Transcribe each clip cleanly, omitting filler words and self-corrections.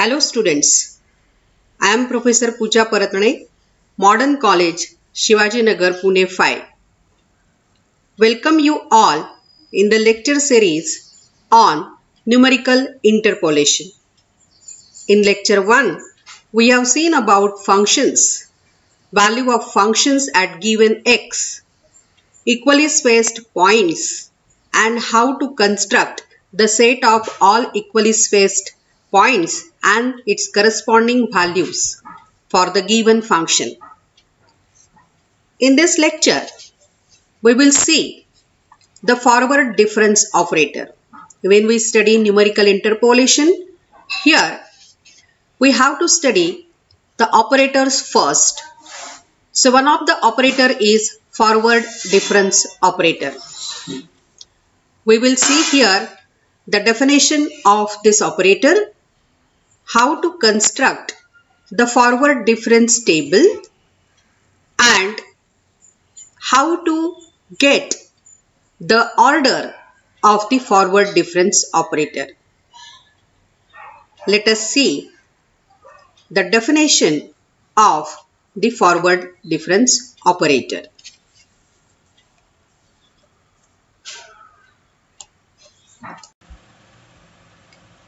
Hello students, I am Professor Pooja Paratne, Modern College, Shivaji Nagar, Pune 5. Welcome you all in the lecture series on numerical interpolation. In lecture 1, we have seen about functions, value of functions at given x, equally spaced points, and how to construct the set of all equally spaced points and its corresponding values for the given function. In this lecture, we will see the forward difference operator. When we study numerical interpolation, here we have to study the operators first. So one of the operator is forward difference operator. We will see here the definition of this operator, how to construct the forward difference table, and how to get the order of the forward difference operator. Let us see the definition of the forward difference operator.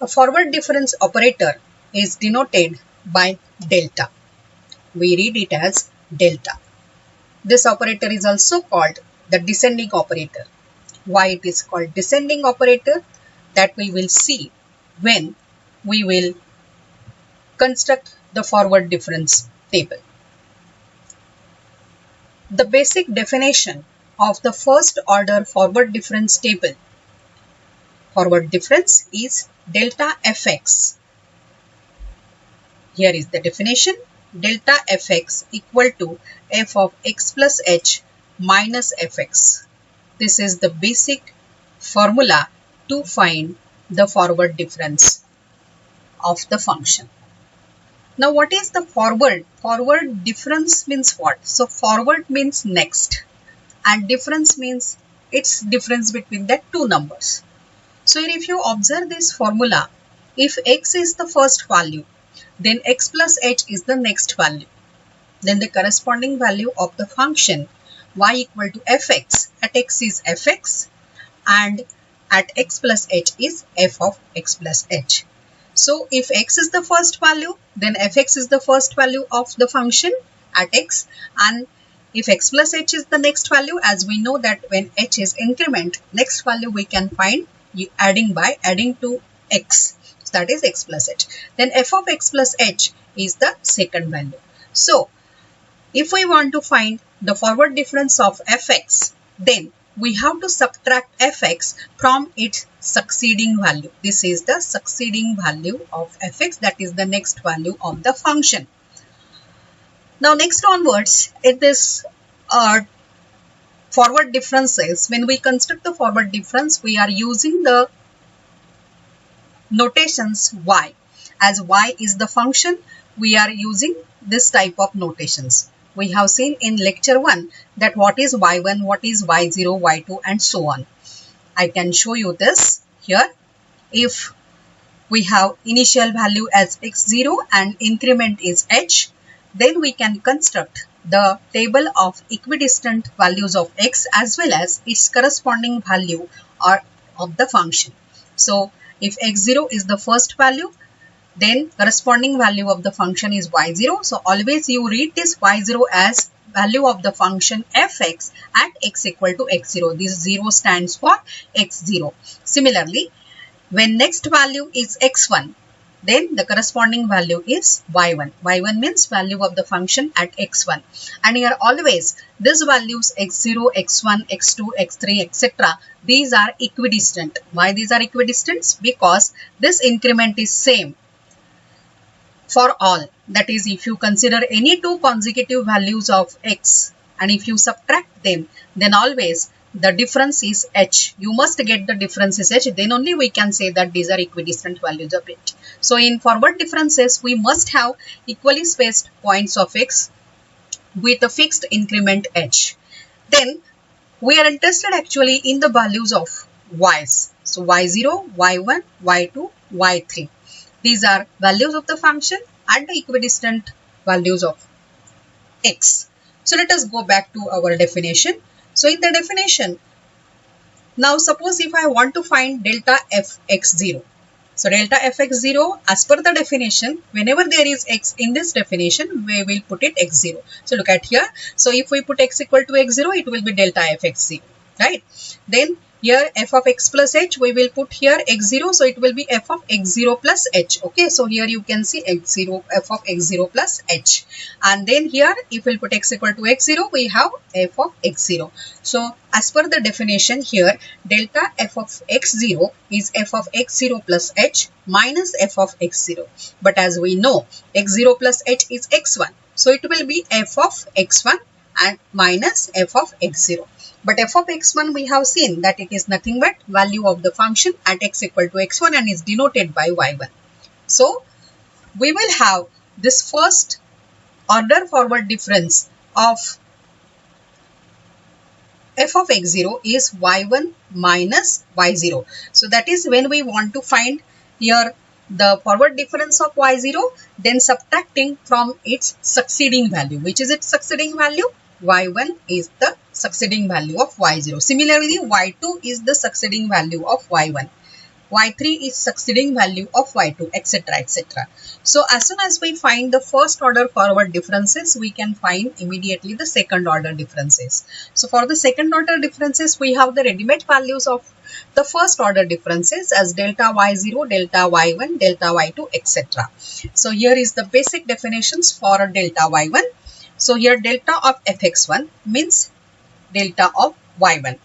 A forward difference operator is denoted by delta. We read it as delta. This operator is also called the descending operator. Why it is called descending operator? That we will see when we will construct the forward difference table. The basic definition of the first order forward difference table. Forward difference is delta fx. Here is the definition. Delta fx equal to f of x plus h minus fx. This is the basic formula to find the forward difference of the function. Now what is the forward? Forward difference means what? So forward means next and difference means its difference between the two numbers. So if you observe this formula, if x is the first value, then x plus h is the next value. Then the corresponding value of the function y equal to fx, at x is fx and at x plus h is f of x plus h. So if x is the first value, then fx is the first value of the function at x, and if x plus h is the next value, as we know that when h is increment, next value we can find adding to x. So that is x plus h. Then f of x plus h is the second value. So if we want to find the forward difference of fx, then we have to subtract fx from its succeeding value. This is the succeeding value of fx, that is the next value of the function. Now next onwards, it is forward differences. When we construct the forward difference, we are using the notations y. As y is the function, we are using this type of notations. We have seen in lecture 1 that what is y1, what is y0, y2 and so on. I can show you this here. If we have initial value as x0 and increment is h, then we can construct the table of equidistant values of x as well as its corresponding value of the function. So if x0 is the first value, then corresponding value of the function is y0. So always you read this y0 as value of the function fx at x equal to x0. This 0 stands for x0. Similarly, when next value is x1, then the corresponding value is y1. y1 means value of the function at x1. And here always these values x0, x1, x2, x3, etc. these are equidistant. Why these are equidistant? Because this increment is same for all. That is, if you consider any two consecutive values of x and if you subtract them, then always the difference is h. You must get the difference is h, then only we can say that these are equidistant values of h. So in forward differences, we must have equally spaced points of x with a fixed increment h. Then we are interested actually in the values of y's. So y0, y1, y2, y3. These are values of the function at the equidistant values of x. So let us go back to our definition. So in the definition, now suppose if I want to find delta fx0. So delta fx0, as per the definition, whenever there is x in this definition, we will put it x0. So look at here. So if we put x equal to x0, it will be delta fx0, right? Then here f of x plus h, we will put here x0. So it will be f of x0 plus h. Okay, so here you can see x0, f of x0 plus h. And then here, if we'll put x equal to x0, we have f of x0. So as per the definition here, delta f of x0 is f of x0 plus h minus f of x0. But as we know, x0 plus h is x1. So it will be f of x1 and minus f of x0. But f of x1, we have seen that it is nothing but value of the function at x equal to x1 and is denoted by y1. So we will have this first order forward difference of f of x0 is y1 minus y0. So that is when we want to find here the forward difference of y0, then subtracting from its succeeding value. Which is its succeeding value? Y1 is the succeeding value of y0. Similarly, y2 is the succeeding value of y1. y3 is succeeding value of y2, etc, etc. So as soon as we find the first order forward differences, we can find immediately the second order differences. So for the second order differences, we have the ready-made values of the first order differences as delta y0, delta y1, delta y2, etc. So here is the basic definitions for delta y1. So here delta of fx1 means delta of y1.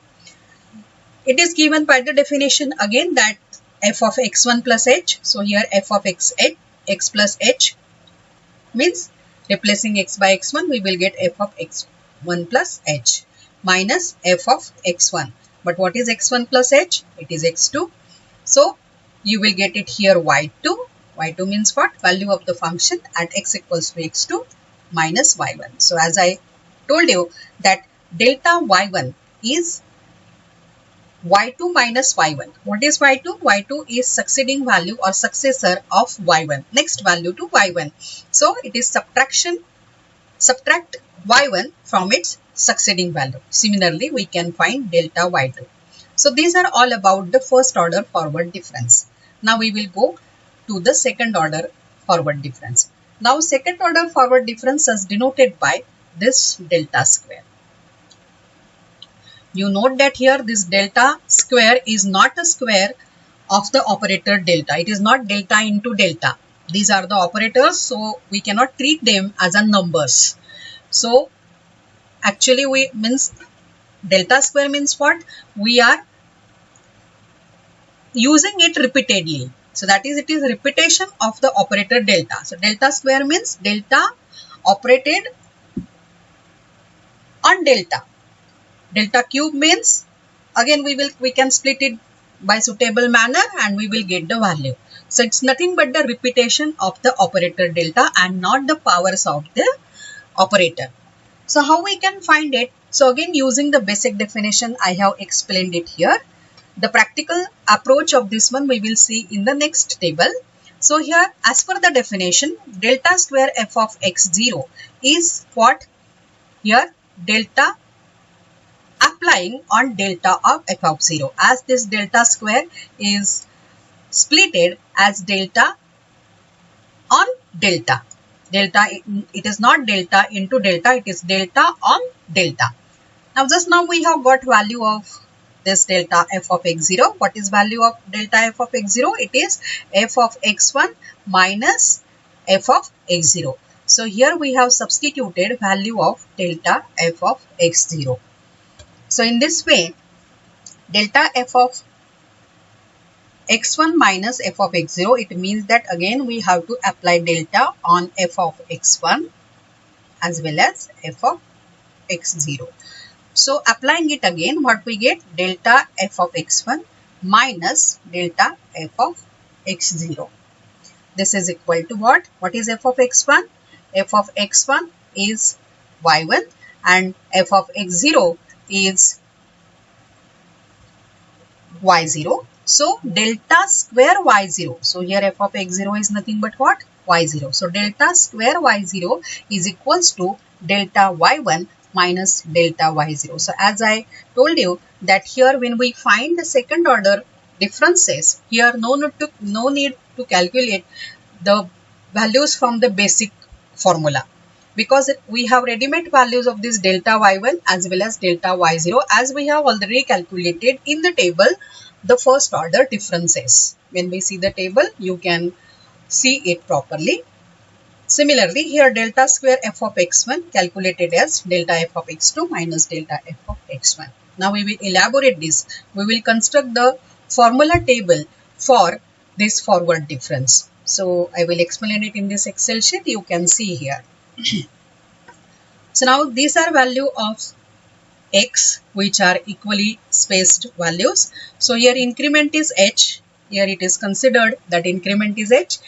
It is given by the definition again that f of x1 plus h. So here f of x plus h means replacing x by x1, we will get f of x1 plus h minus f of x1. But what is x1 plus h? It is x2. So you will get it here y2. y2 means what? Value of the function at x equals to x2 minus y1. So as I told you that delta y1 is y2 minus y1. What is y2? y2 is succeeding value or successor of y1. Next value to y1. So it is subtract y1 from its succeeding value. Similarly, we can find delta y2. So these are all about the first order forward difference. Now we will go to the second order forward difference. Now second order forward difference is denoted by this delta square. You note that here this delta square is not a square of the operator delta. It is not delta into delta. These are the operators, so we cannot treat them as a numbers. So actually we means delta square means what? We are using it repeatedly. So that is, it is repetition of the operator delta. So delta square means delta operated on delta. Delta cube means again we can split it by suitable manner and we will get the value. So it's nothing but the repetition of the operator delta and not the powers of the operator. So how we can find it? So again, using the basic definition, I have explained it here. The practical approach of this one we will see in the next table. So here, as per the definition, delta square f of x0 is what? Here delta applying on delta of f of 0, as this delta square is splitted as delta on delta. Delta, it is not delta into delta, it is delta on delta. Now we have got value of this delta f of x0. What is value of delta f of x0? It is f of x1 minus f of x0. So here we have substituted value of delta f of x0. So in this way, delta f of x1 minus f of x0, it means that again we have to apply delta on f of x1 as well as f of x0. So applying it again, what we get? Delta f of x1 minus delta f of x0. This is equal to what? What is f of x1? F of x1 is y1 and f of x0 is y0. So delta square y0. So here f of x0 is nothing but what? Y0. So delta square y0 is equals to delta y1 minus delta y0. So as I told you that here when we find the second order differences, here no need to calculate the values from the basic formula, because we have ready-made values of this delta y1 as well as delta y0, as we have already calculated in the table the first order differences. When we see the table, you can see it properly. Similarly, here delta square f of x1 calculated as delta f of x2 minus delta f of x1. Now we will elaborate this. We will construct the formula table for this forward difference. So I will explain it in this Excel sheet. You can see here. So now these are value of x which are equally spaced values. So here increment is h. Here it is considered that increment is h.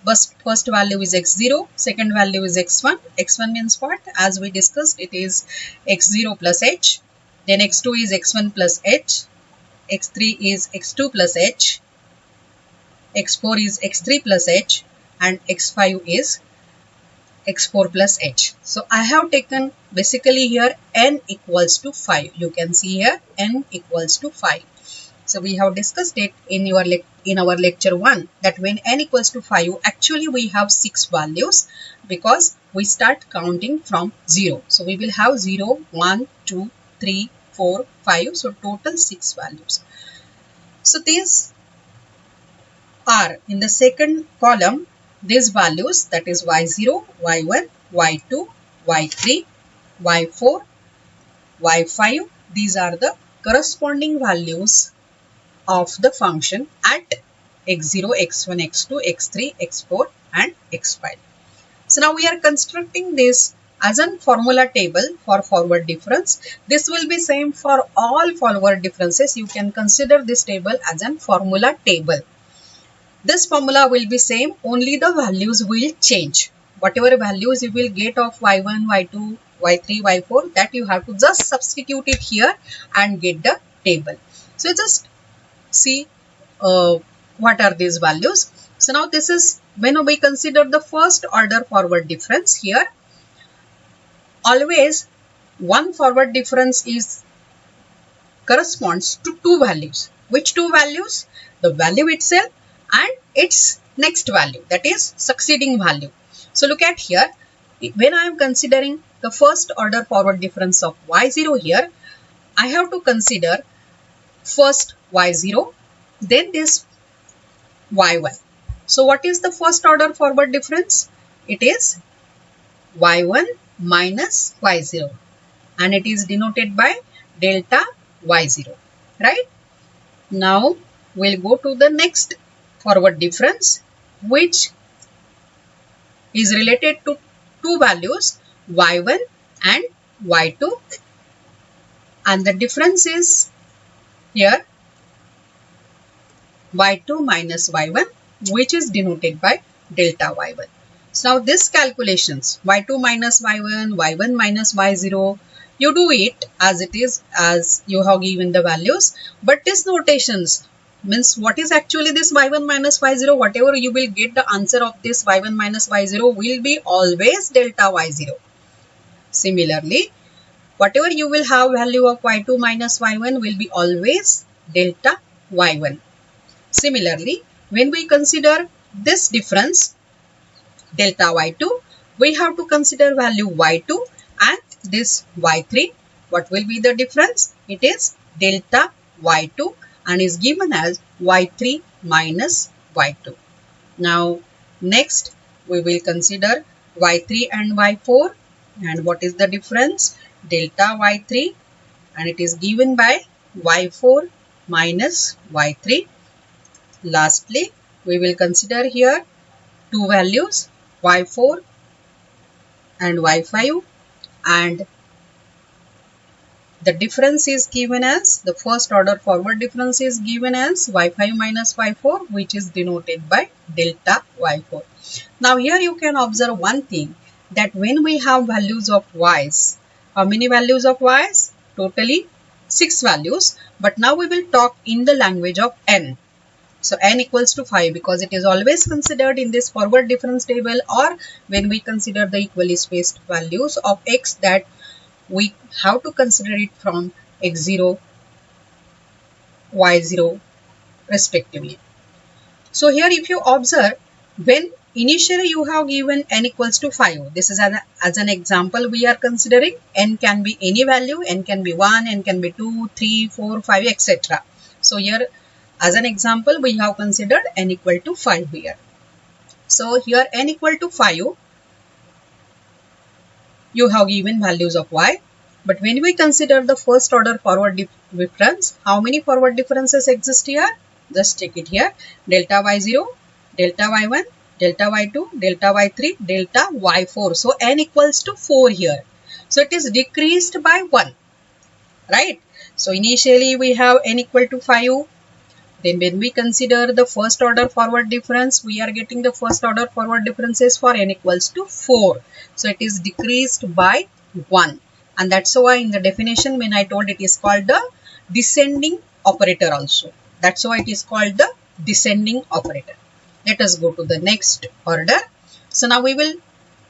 First value is x0, second value is x1. x1 means what? As we discussed, it is x0 plus h. Then x2 is x1 plus h. x3 is x2 plus h. x4 is x3 plus h. And x5 is x4 plus h. So I have taken basically here n equals to 5. You can see here n equals to 5. So we have discussed it in our lecture 1 that when n equals to 5, actually we have 6 values because we start counting from 0. So we will have 0, 1, 2, 3, 4, 5. So total 6 values. So these are in the second column, these values, that is y0, y1, y2, y3, y4, y5. These are the corresponding values of the function at x0, x1, x2, x3, x4 and x5. So now we are constructing this as a formula table for forward difference. This will be same for all forward differences. You can consider this table as a formula table. This formula will be same, only the values will change. Whatever values you will get of y1, y2, y3, y4, that you have to just substitute it here and get the table. So just see what are these values. So now this is when we consider the first order forward difference. Here always one forward difference is corresponds to two values. Which two values? The value itself and its next value, that is succeeding value. So look at here, when I am considering the first order forward difference of y0 here, I have to consider first y0, then this y1. So what is the first order forward difference? It is y1 minus y0 and it is denoted by delta y0, right? Now we'll go to the next forward difference, which is related to two values y1 and y2, and the difference is here y2 minus y1, which is denoted by delta y1. So now this calculations y2 minus y1, y1 minus y0, you do it as it is, as you have given the values, but this notations means what is actually this y1 minus y0, whatever you will get the answer of this y1 minus y0 will be always delta y0. Similarly, whatever you will have value of y2 minus y1 will be always delta y1. Similarly, when we consider this difference delta y2, we have to consider value y2 and this y3. What will be the difference? It is delta y2 and is given as y3 minus y2. Now next we will consider y3 and y4, and what is the difference? Delta y3 and it is given by y4 minus y3. Lastly, we will consider here two values y4 and y5, and the difference is given as, the first order forward difference is given as y5 minus y4, which is denoted by delta y4. Now here you can observe one thing, that when we have values of y's, how many values of y's? Totally 6 values, but now we will talk in the language of n. So n equals to 5 because it is always considered in this forward difference table, or when we consider the equally spaced values of x, that we have to consider it from x0, y0 respectively. So here if you observe, when initially you have given n equals to 5, this is as an example we are considering. N can be any value, n can be 1, n can be 2, 3, 4, 5, etc. So here as an example we have considered n equal to 5 here. So here n equal to 5, you have given values of y. But when we consider the first order forward difference, how many forward differences exist here? Just check it here. Delta y0, delta y1, delta y2, delta y3, delta y4. So n equals to 4 here. So it is decreased by 1, right? So initially we have n equal to 5. Then when we consider the first order forward difference, we are getting the first order forward differences for n equals to 4. So it is decreased by 1. And that's why in the definition when I told it is called the descending operator also. That's why it is called the descending operator. Let us go to the next order. So now we will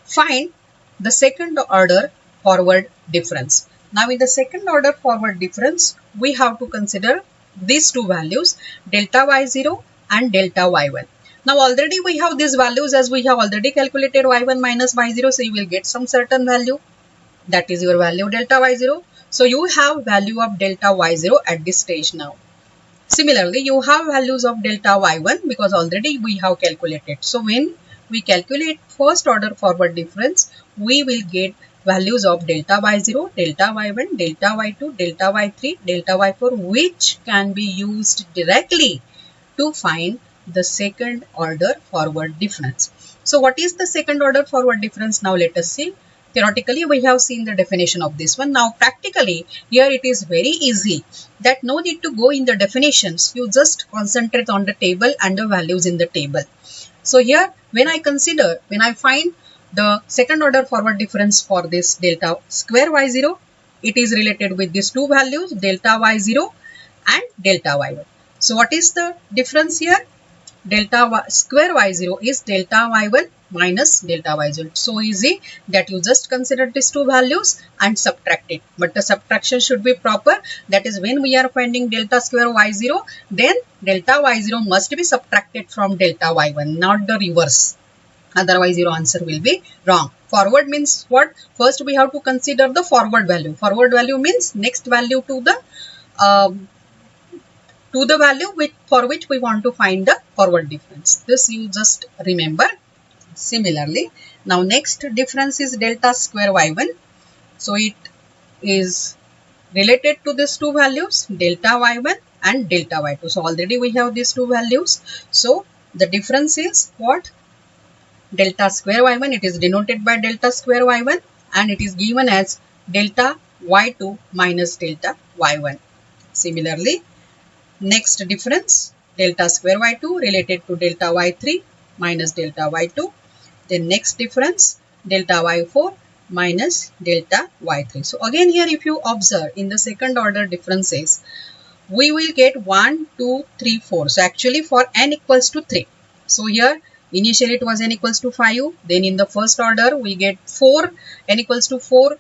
find the second order forward difference. Now in the second order forward difference, we have to consider these two values, delta y0 and delta y1. Now already we have these values as we have already calculated y1 minus y0. So you will get some certain value. That is your value delta y0. So you have value of delta y0 at this stage now. Similarly, you have values of delta y1 because already we have calculated. So when we calculate first order forward difference, we will get values of delta y0, delta y1, delta y2, delta y3, delta y4, which can be used directly to find the second order forward difference. So what is the second order forward difference? Now let us see. Theoretically, we have seen the definition of this one. Now practically, here it is very easy that no need to go in the definitions. You just concentrate on the table and the values in the table. So here when I find the second order forward difference for this delta square y0, it is related with these two values, delta y0 and delta y1. So what is the difference here? Delta square y0 is delta y1 minus delta y0. So easy that you just consider these two values and subtract it. But the subtraction should be proper. That is, when we are finding delta square y0, then delta y0 must be subtracted from delta y1, not the reverse. Otherwise your answer will be wrong. Forward means what? First we have to consider the forward value. Forward value means next value to the value for which we want to find the forward difference. This you just remember. Similarly, now next difference is delta square y1. So it is related to these two values, delta y1 and delta y2. So already we have these two values. So the difference is what? Delta square y1, it is denoted by delta square y1 and it is given as delta y2 minus delta y1. Similarly, next difference, delta square y2 related to delta y3 minus delta y2. Then next difference, delta y4 minus delta y3. So again here if you observe in the second order differences, we will get 1, 2, 3, 4. So actually for n equals to 3. So here initially it was n equals to 5. Then in the first order we get 4, n equals to 4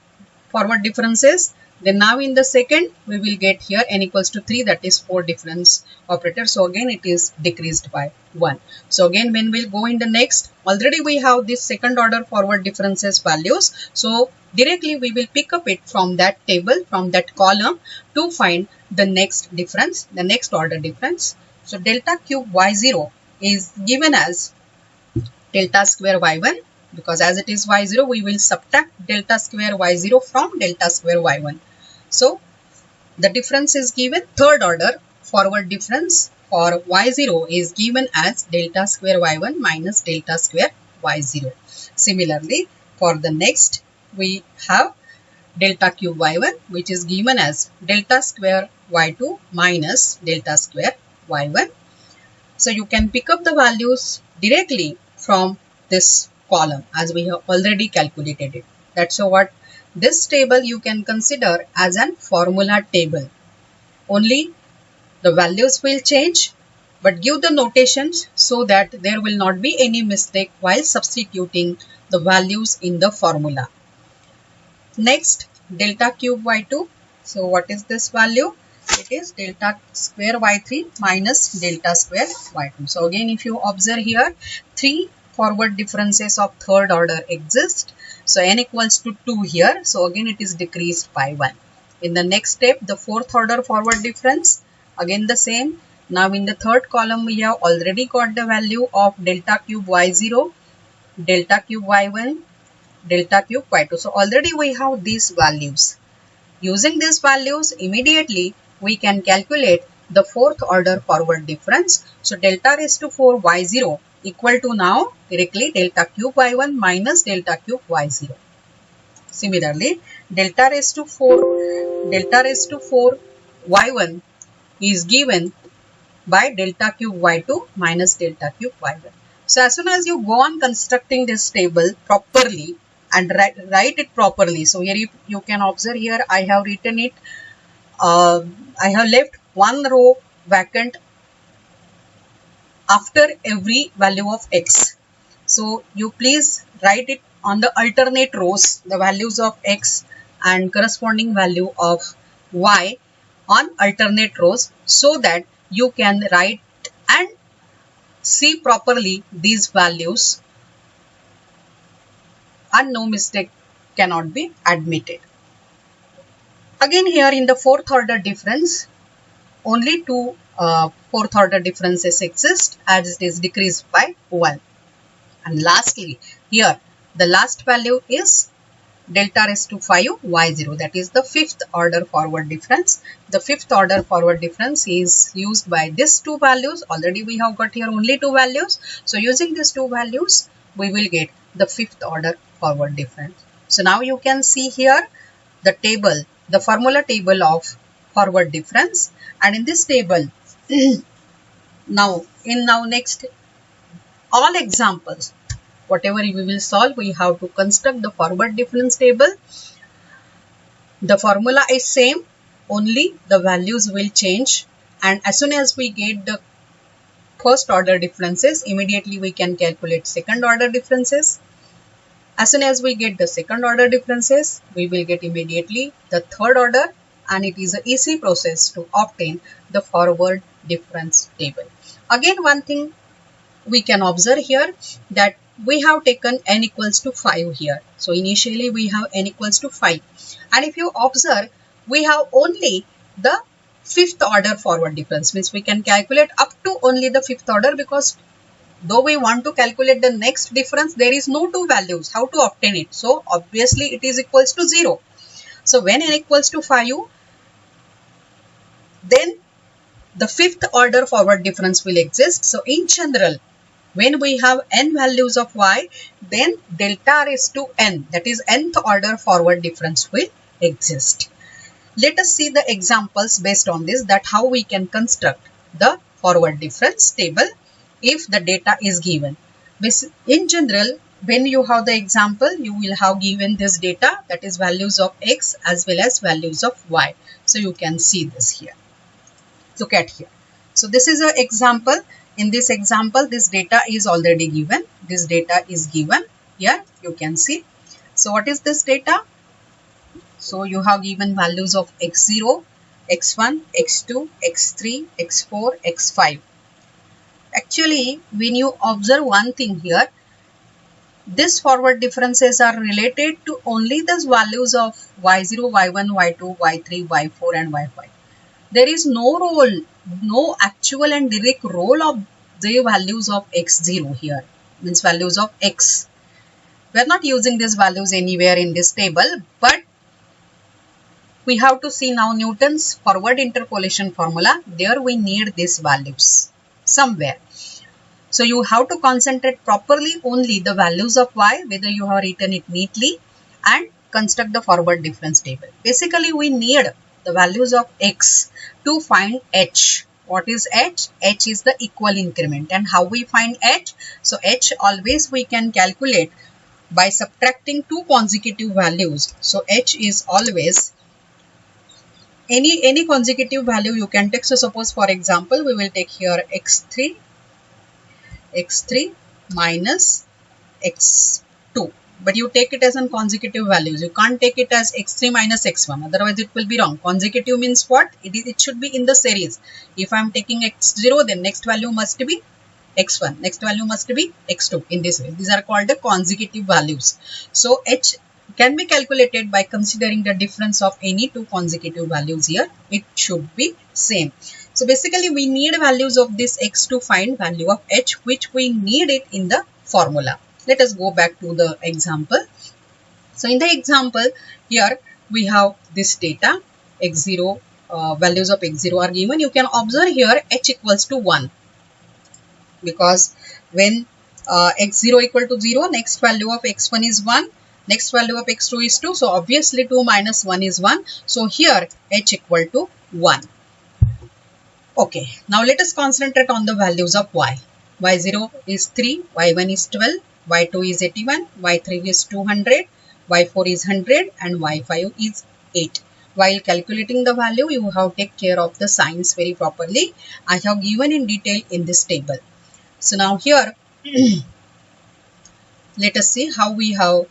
forward differences. Then now in the second we will get here n equals to 3, that is 4 difference operator. So again it is decreased by 1. So again when we'll go in the next, already we have this second order forward differences values. So directly we will pick up it from that table, from that column to find the next difference, the next order difference. So delta cube y0 is given as delta square y1, because as it is y0 we will subtract delta square y0 from delta square y1. So the difference is given, third order forward difference for y0 is given as delta square y1 minus delta square y0. Similarly, for the next we have delta cube y1, which is given as delta square y2 minus delta square y1. So you can pick up the values directly from this column as we have already calculated it. That's what this table you can consider as an formula table. Only the values will change, but give the notations so that there will not be any mistake while substituting the values in the formula. Next, delta cube y2. So what is this value? It is delta square y3 minus delta square y2. So again, if you observe here, 3 forward differences of third order exist. So n equals to 2 here. So again, it is decreased by 1. In the next step, the fourth order forward difference, again the same. Now in the third column, we have already got the value of delta cube y0, delta cube y1, delta cube y2. So already we have these values. Using these values, immediately we can calculate the fourth order forward difference. So delta raised to 4 y0 equal to now directly delta cube y1 minus delta cube y0. Similarly, delta raised to 4 y1 is given by delta cube y2 minus delta cube y1. So as soon as you go on constructing this table properly and write it properly, so here you can observe here I have written it, I have left one row vacant after every value of x. So you please write it on the alternate rows, the values of x and corresponding value of y on alternate rows, so that you can write and see properly these values and no mistake cannot be admitted. Again here in the fourth order difference, only two fourth order differences exist as it is decreased by 1. And lastly, here the last value is delta raised to 5 y0, that is the fifth order forward difference. The fifth order forward difference is used by these two values. Already we have got here only two values. So using these two values, we will get the fifth order forward difference. So now you can see here the table, the formula table of forward difference, and in this table now next all examples, whatever we will solve, we have to construct the forward difference table. The formula is same, only the values will change, and as soon as we get the first order differences, immediately we can calculate second order differences. As soon as we get the second order differences, we will get immediately the third order, and it is an easy process to obtain the forward difference table. Again, one thing we can observe here, that we have taken n equals to 5 here. So initially we have n equals to 5, and if you observe, we have only the fifth order forward difference, means we can calculate up to only the fifth order, because though we want to calculate the next difference, there is no two values, how to obtain it. So obviously it is equals to 0. So when n equals to 5, then the fifth order forward difference will exist. So in general, when we have n values of y, then delta raised to n, that is nth order forward difference, will exist. Let us see the examples based on this, that how we can construct the forward difference table if the data is given. In general, when you have the example, you will have given this data, that is values of x as well as values of y. So you can see this here. Look at here. So this is an example. In this example, this data is already given. This data is given here. You can see. So what is this data? So you have given values of x0, x1, x2, x3, x4, x5. Actually, when you observe one thing here, these forward differences are related to only those values of y0, y1, y2, y3, y4 and y5. There is no role, no actual and direct role of the values of x0 here, means values of x. We are not using these values anywhere in this table, but we have to see now Newton's forward interpolation formula. There we need these values somewhere. So you have to concentrate properly only the values of y, whether you have written it neatly, and construct the forward difference table. Basically, we need the values of x to find h. What is h? H is the equal increment. And how we find h? So h always we can calculate by subtracting two consecutive values. So h is always any consecutive value you can take. So suppose for example we will take here x3 minus x2, but you take it as a consecutive values. You can't take it as x3 minus x1, otherwise it will be wrong. Consecutive means what? It should be in the series. If I am taking x0, then next value must be x1, next value must be x2, in this way. These are called the consecutive values. So h can be calculated by considering the difference of any two consecutive values here. It should be same. So basically we need values of this x to find value of h, which we need it in the formula. Let us go back to the example. So in the example here we have this data x0, values of x0 are given. You can observe here h equals to 1, because when x0 equal to 0, next value of x1 is 1, next value of x2 is 2. So obviously 2 minus 1 is 1. So here h equal to 1. Okay, now let us concentrate on the values of y. y0 is 3, y1 is 12, y2 is 81, y3 is 200, y4 is 100 and y5 is 8. While calculating the value, you have to take care of the signs very properly. I have given in detail in this table. So now here, let us see how we have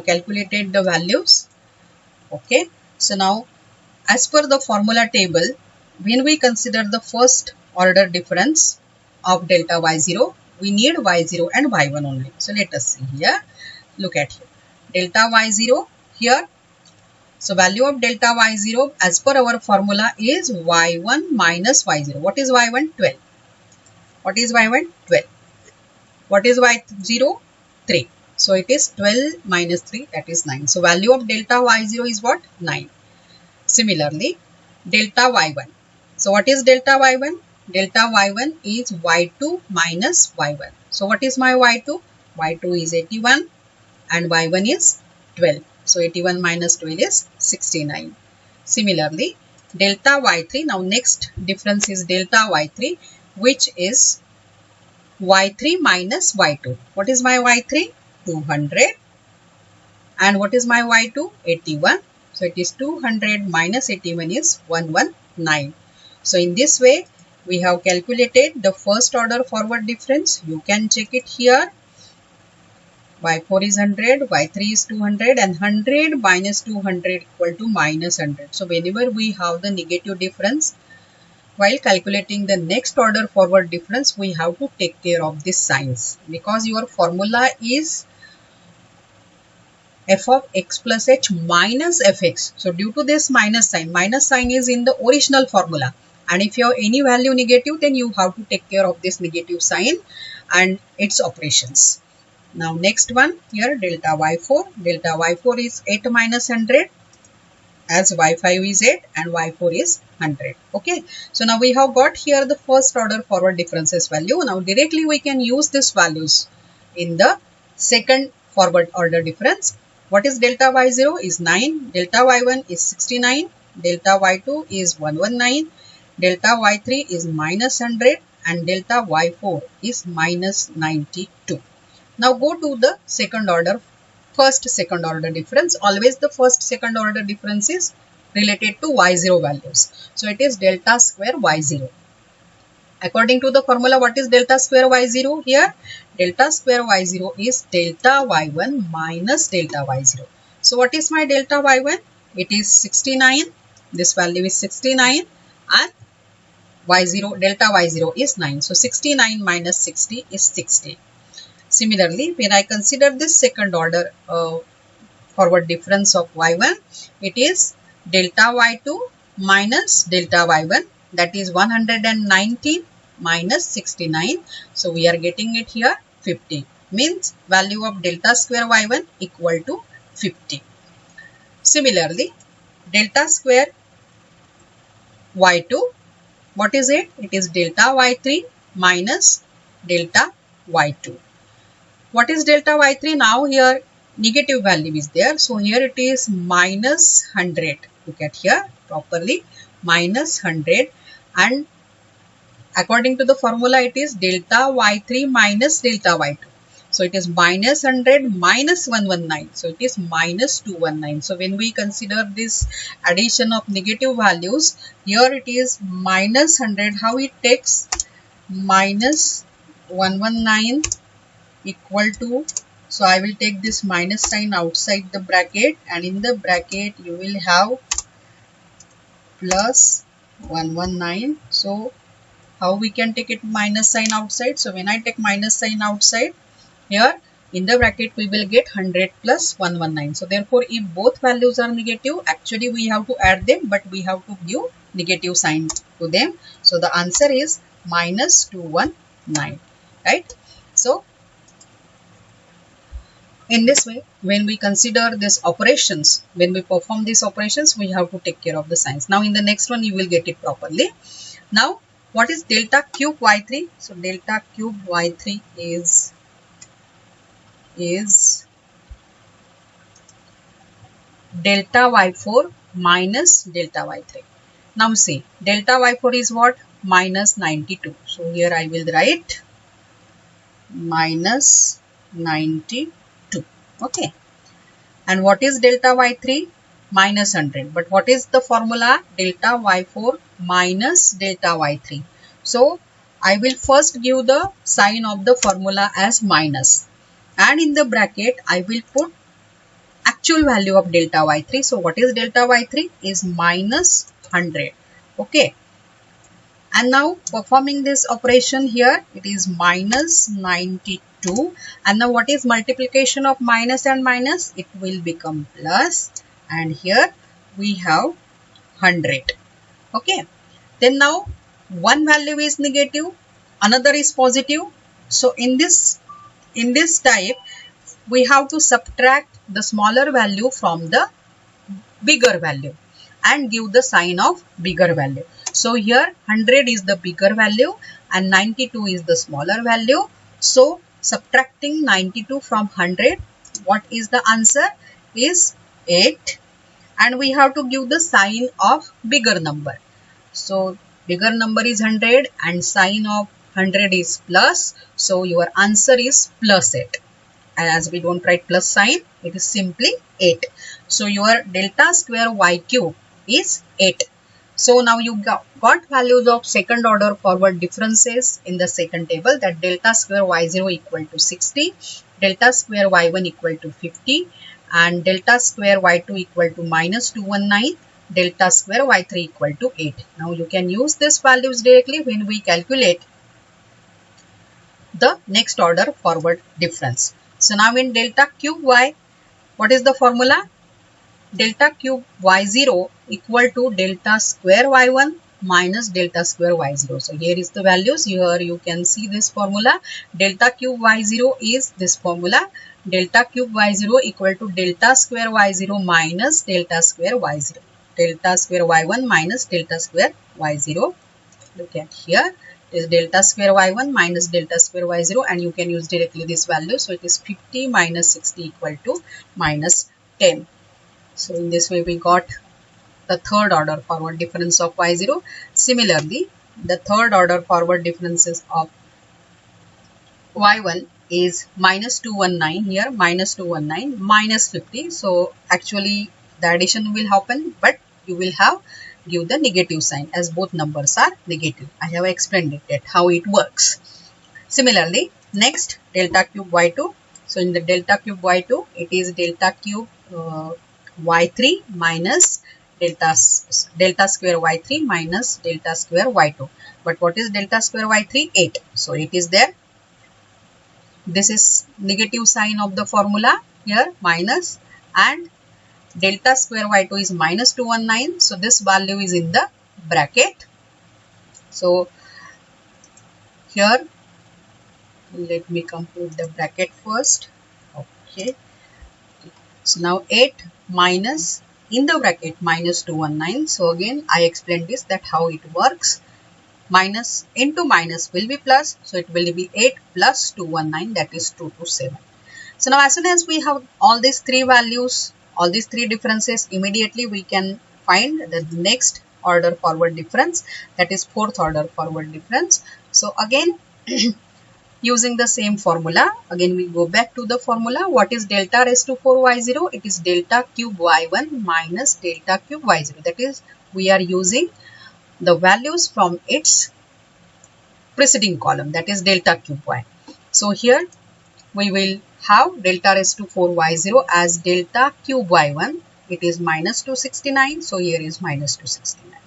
calculated the values. Okay, so now as per the formula table, when we consider the first order difference of delta y0, we need y0 and y1 only. So let us see here. Look at here. Delta y0 here. So value of delta y0 as per our formula is y1 minus y0. What is y1? 12. What is y1? 12. What is y0? 3. So it is 12 minus 3, that is 9. So value of delta y0 is what? 9. Similarly, delta y1. So what is delta y1? Delta y1 is y2 minus y1. So what is my y2? y2 is 81 and y1 is 12. So 81 minus 12 is 69. Similarly, delta y3. Now next difference is delta y3, which is y3 minus y2. What is my y3? 200. And what is my y2? 81. So it is 200 minus 81 is 119. So in this way, we have calculated the first order forward difference. You can check it here. y4 is 100, y3 is 200 and 100 minus 200 equal to minus 100. So whenever we have the negative difference, while calculating the next order forward difference, we have to take care of these signs, because your formula is f of x plus h minus fx. So due to this minus sign is in the original formula. And if you have any value negative, then you have to take care of this negative sign and its operations. Now next one here, delta y4. Delta y4 is 8 minus 100, as y5 is 8 and y4 is 100. Okay, so now we have got here the first order forward differences value. Now directly we can use these values in the second forward order difference. What is delta y0 is 9, delta y1 is 69, delta y2 is 119, delta y3 is minus 100 and delta y4 is minus 92. Now go to the second order, first second order difference. Always the first second order difference is related to y0 values. So it is delta square y0. According to the formula, what is delta square y0 here? Delta square y0 is delta y1 minus delta y0. So what is my delta y1? It is 69. This value is 69 and y0, delta y0 is 9. So 69 minus 60 is 60. Similarly, when I consider this second order forward difference of y1, it is delta y2 minus delta y1, that is 119 minus 69. So we are getting it here 50. Means value of delta square y1 equal to 50. Similarly, delta square y2, what is it? It is delta y3 minus delta y2. What is delta y3? Now here negative value is there. So here it is minus 100. Look at here properly, minus 100, and according to the formula it is delta y3 minus delta y2. So So it is minus 100 minus 119. So it is minus 219. So when we consider this addition of negative values, here it is minus 100. How it takes? Minus 119 equal to, so I will take this minus sign outside the bracket, and in the bracket you will have plus 119. So how we can take it minus sign outside? So when I take minus sign outside, here in the bracket we will get 100 plus 119. So therefore if both values are negative, actually we have to add them, but we have to give negative sign to them. So the answer is minus 219, right? So in this way, when we consider these operations, when we perform these operations, we have to take care of the signs. Now in the next one you will get it properly. Now what is delta cube y3? So delta cube y3 is delta y4 minus delta y3. Now see, delta y4 is what? Minus 92. So here I will write minus 92. Okay. And what is delta y3? Minus 100. But what is the formula? Delta y4 minus delta y3. So I will first give the sign of the formula as minus. And in the bracket, I will put actual value of delta y3. So what is delta y3? Is minus 100. Okay. And now performing this operation here, it is minus 92. And now what is multiplication of minus and minus? It will become plus. And here we have 100. Okay. Then now one value is negative, another is positive. So in this type, we have to subtract the smaller value from the bigger value and give the sign of bigger value. So here 100 is the bigger value and 92 is the smaller value. So subtracting 92 from 100, what is the answer? Is 8. And we have to give the sign of bigger number. So bigger number is 100 and sign of 100 is plus. So your answer is plus 8. And as we don't write plus sign, it is simply 8. So your delta square y cube is 8. So now you got values of second order forward differences in the second table, that delta square y0 equal to 60, delta square y1 equal to 50, and delta square y2 equal to minus 219, delta square y3 equal to 8. Now you can use these values directly when we calculate the next order forward difference. So now in delta cube y, what is the formula? Delta cube y0 equal to delta square y1 minus delta square y0. So here is the values. Here you can see this formula. Delta cube y0 is this formula. Delta cube y0 equal to delta square y0 minus delta square y0. Delta square y1 minus delta square y0. Look at here. Is delta square y1 minus delta square y0, and you can use directly this value. So it is 50 minus 60 equal to minus 10. So in this way we got the third order forward difference of y0. Similarly, the third order forward differences of y1 is minus 219 here, minus 219, minus 50. So actually the addition will happen, but you will have give the negative sign as both numbers are negative. I have explained it how it works. Similarly, next delta cube y2. So in the delta cube y2, it is delta cube y3 minus delta square y3 minus delta square y2. But what is delta square y3? 8. So it is there. This is negative sign of the formula here, minus, and delta square y2 is minus 219. So this value is in the bracket. So here, let me complete the bracket first. Okay. So now 8 minus in the bracket minus 219. So again I explained this, that how it works. Minus into minus will be plus. So it will be 8 plus 219, that is 227. So now as soon as we have all these three values, all these three differences, immediately we can find the next order forward difference, that is fourth order forward difference. So again Using the same formula, again we go back to the formula. What is delta raised to 4y0? It is delta cube y1 minus delta cube y0. That is, we are using the values from its preceding column, that is delta cube y. So here we will have delta raised to 4y0 as delta cube y1. It is minus 269. So here is minus 269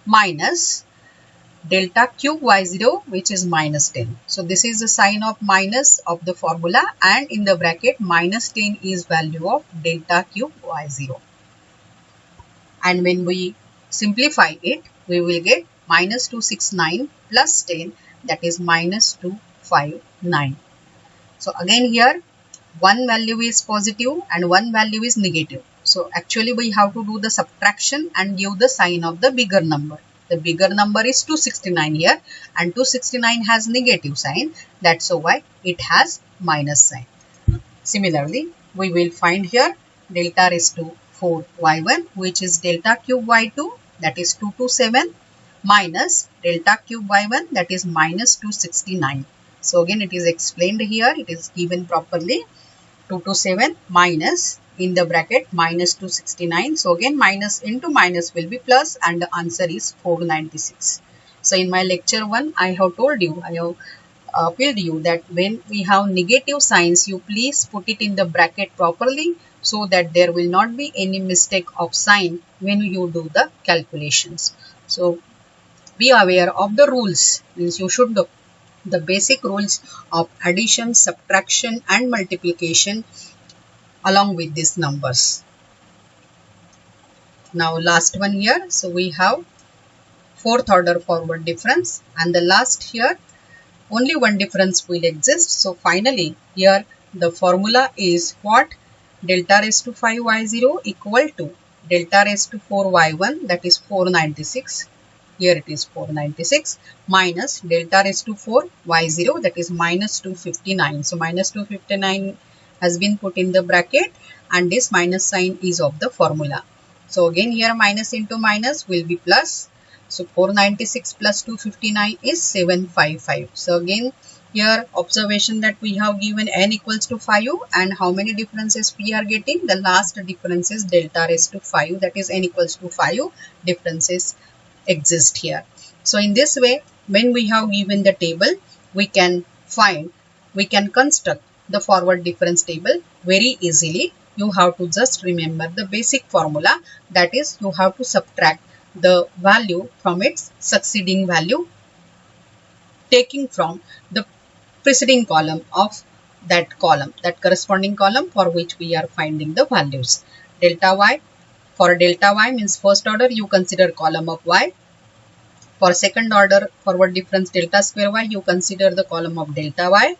minus delta cube y0, which is minus 10. So this is the sign of minus of the formula, and in the bracket minus 10 is value of delta cube y0. And when we simplify it, we will get minus 269 plus 10, that is minus 259. So again here one value is positive and one value is negative. So actually we have to do the subtraction and give the sign of the bigger number. The bigger number is 269 here, and 269 has negative sign. That's why it has minus sign. Similarly, we will find here delta raised to 4y1, which is delta cube y2, that is 227, minus delta cube y1, that is minus 269. So again it is explained here, it is given properly. 227 minus, in the bracket minus 269. So again minus into minus will be plus, and the answer is 496. So in my lecture 1, I have told you, I have appealed you that when we have negative signs, you please put it in the bracket properly so that there will not be any mistake of sign when you do the calculations. So be aware of the rules, means you should know the basic rules of addition, subtraction and multiplication along with these numbers. Now last one here. So we have fourth order forward difference, and the last here only one difference will exist. So finally here the formula is what? Delta raised to 5y0 equal to delta raised to 4y1, that is 496. Here it is 496 minus delta raised to 4y0, that is minus 259. So minus 259 has been put in the bracket, and this minus sign is of the formula. So again here minus into minus will be plus. So 496 plus 259 is 755. So again here observation that we have given n equals to 5, and how many differences we are getting? The last difference is delta raised to 5, that is n equals to 5 differences exist here. So in this way, when we have given the table, we can construct the forward difference table very easily. You have to just remember the basic formula, that is you have to subtract the value from its succeeding value, taking from the preceding column of that corresponding column for which we are finding the values. Delta y, for delta y means first order, you consider column of y. For second order forward difference delta square y, you consider the column of delta y.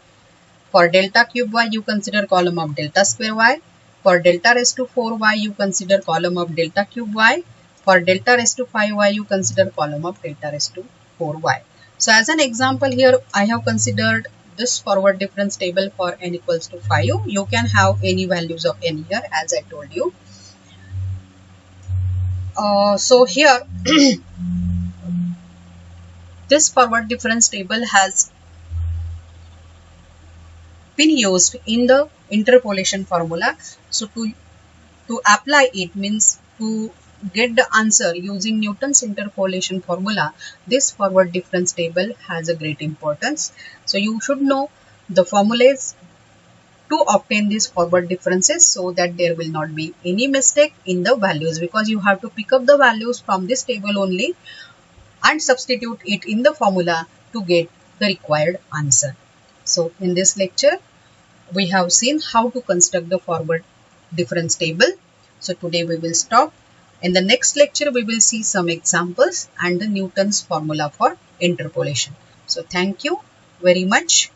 For delta cube y, you consider column of delta square y. For delta raised to 4y, you consider column of delta cube y. For delta raised to 5y, you consider column of delta raised to 4y. So as an example here, I have considered this forward difference table for n equals to 5. You can have any values of n here, as I told you. So here this forward difference table has been used in the interpolation formula. So to apply it, means to get the answer using Newton's interpolation formula, this forward difference table has a great importance. So you should know the formulas to obtain these forward differences so that there will not be any mistake in the values, because you have to pick up the values from this table only and substitute it in the formula to get the required answer. So in this lecture, we have seen how to construct the forward difference table. So today we will stop. In the next lecture, we will see some examples and the Newton's formula for interpolation. So thank you very much.